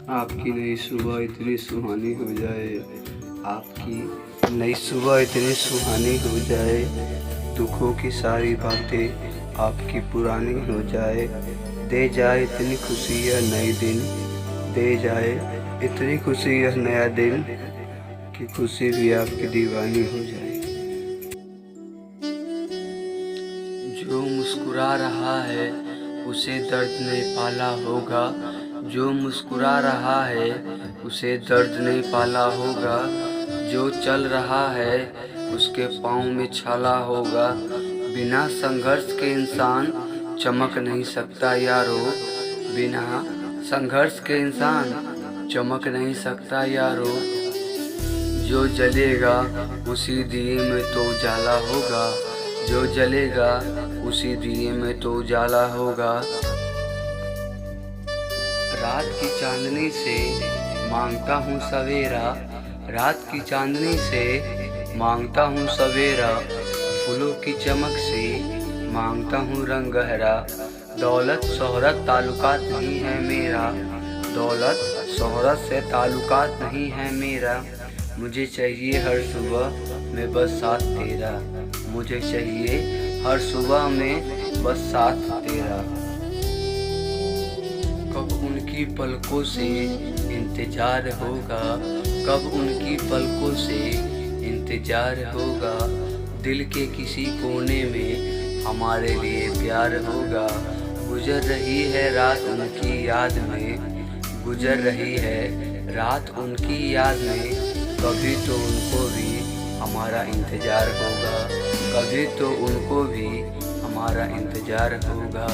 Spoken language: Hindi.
आपकी नई सुबह इतनी सुहानी हो जाए, आपकी नई सुबह इतनी सुहानी हो जाए, दुखों की सारी बातें आपकी पुरानी हो जाए। दे जाए इतनी खुशी यह नई दिन, दे जाए इतनी खुशी यह नया दिन कि खुशी भी आपकी दीवानी हो जाए। जो मुस्कुरा रहा है उसे दर्द नहीं पाला होगा, जो मुस्कुरा रहा है उसे दर्द नहीं पाला होगा, जो चल रहा है उसके पाँव में छाला होगा। बिना संघर्ष के इंसान चमक नहीं सकता यारो, बिना संघर्ष के इंसान चमक नहीं सकता यारो। जो जलेगा उसी दिए में तो उजाला होगा, जो जलेगा उसी दिए में तो उजाला होगा। रात की चांदनी से मांगता हूँ सवेरा, रात की चांदनी से मांगता हूँ सवेरा, फूलों की चमक से मांगता हूँ रंग गहरा। दौलत शोहरत ताल्लुकात नहीं है मेरा, दौलत शोहरत से ताल्लुकात नहीं है मेरा। मुझे चाहिए हर सुबह में बस साथ तेरा, मुझे चाहिए हर सुबह में बस साथ तेरा। कब उनकी पलकों से इंतजार होगा, कब उनकी पलकों से इंतजार होगा, दिल के किसी कोने में हमारे लिए प्यार होगा। गुजर रही है रात उनकी याद में, गुजर रही है रात उनकी याद में, कभी तो उनको भी हमारा इंतजार होगा, कभी तो उनको भी हमारा इंतजार होगा।